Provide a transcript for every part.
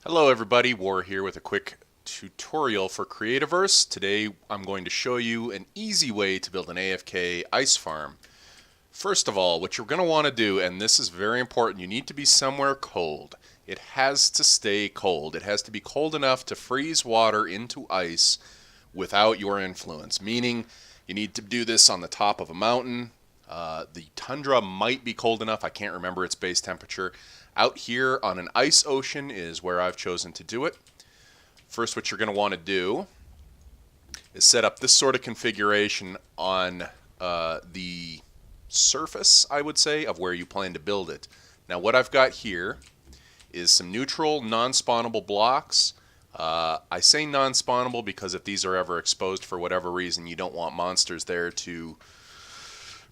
Hello everybody, War here with a quick tutorial for Creativerse. Today I'm going to show you an easy way to build an AFK ice farm. First of all, what you're going to want to do, and this is very important, you need to be somewhere cold. It has to stay cold. It has to be cold enough to freeze water into ice without your influence, meaning you need to do this on the top of a mountain. The tundra might be cold enough, I can't remember its base temperature. Out here on an ice ocean is where I've chosen to do it. First, what you're going to want to do is set up this sort of configuration on the surface, I would say, of where you plan to build it. Now what I've got here is some neutral non-spawnable blocks. I say non-spawnable because if these are ever exposed for whatever reason, you don't want monsters there to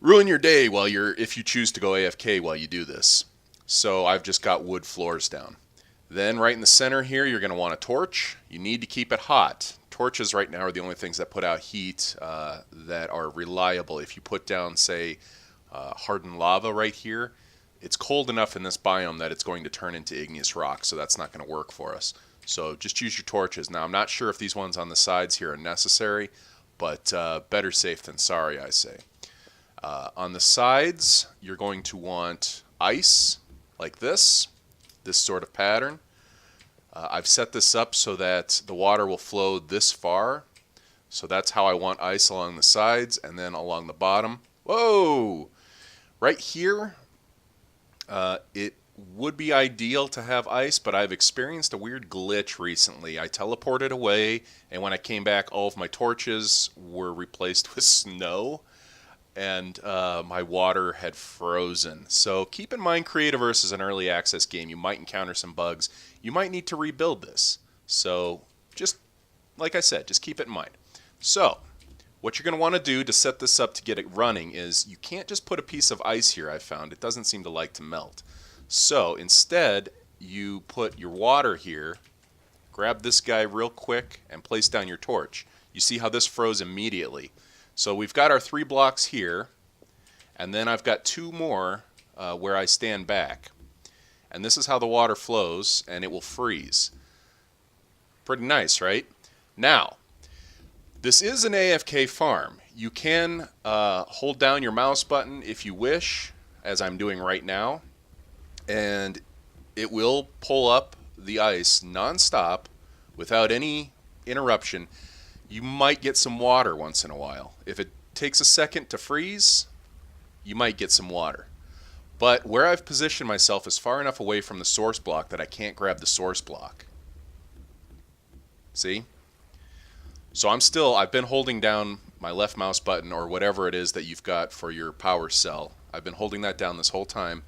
ruin your day if you choose to go AFK while you do this. So I've just got wood floors down. Then right in the center here, you're going to want a torch. You need to keep it hot. Torches right now are the only things that put out heat that are reliable. If you put down, say, hardened lava right here, it's cold enough in this biome that it's going to turn into igneous rock, so that's not going to work for us. So just use your torches. Now I'm not sure if these ones on the sides here are necessary, but better safe than sorry, I say. On the sides, you're going to want ice, like this sort of pattern. I've set this up so that the water will flow this far. So that's how I want ice along the sides and then along the bottom. Whoa! Right here, it would be ideal to have ice, but I've experienced a weird glitch recently. I teleported away, and when I came back, all of my torches were replaced with snow. And my water had frozen. So keep in mind, Creativerse is an early access game. You might encounter some bugs. You might need to rebuild this. So just, like I said, just keep it in mind. So what you're going to want to do to set this up to get it running is you can't just put a piece of ice here, I've found. It doesn't seem to like to melt. So instead, you put your water here, grab this guy real quick, and place down your torch. You see how this froze immediately. So we've got our 3 blocks here, and then I've got 2 more where I stand back. And this is how the water flows, and it will freeze. Pretty nice, right? Now, this is an AFK farm. You can hold down your mouse button if you wish, as I'm doing right now, and it will pull up the ice non-stop without any interruption. You might get some water once in a while. If it takes a second to freeze, you might get some water. But where I've positioned myself is far enough away from the source block that I can't grab the source block. See? So I've been holding down my left mouse button or whatever it is that you've got for your power cell. I've been holding that down this whole time,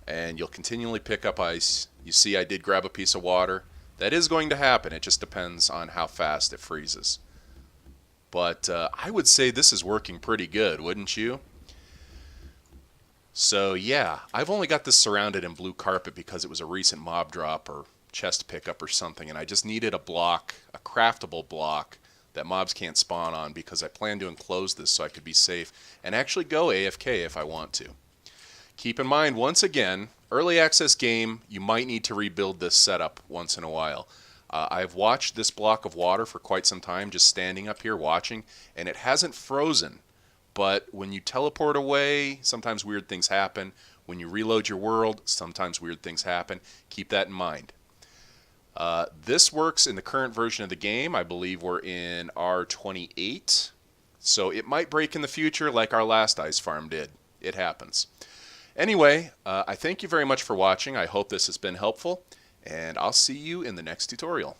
and you'll continually pick up ice. You see I did grab a piece of water. That is going to happen. It just depends on how fast it freezes. But I would say this is working pretty good, wouldn't you? So yeah, I've only got this surrounded in blue carpet because it was a recent mob drop or chest pickup or something, and I just needed a block, a craftable block that mobs can't spawn on because I plan to enclose this so I could be safe and actually go AFK if I want to. Keep in mind, once again, early access game, you might need to rebuild this setup once in a while. I've watched this block of water for quite some time, just standing up here watching, and it hasn't frozen. But when you teleport away, sometimes weird things happen. When you reload your world, sometimes weird things happen. Keep that in mind. This works in the current version of the game. I believe we're in R28. So it might break in the future like our last ice farm did. It happens. Anyway, I thank you very much for watching. I hope this has been helpful, and I'll see you in the next tutorial.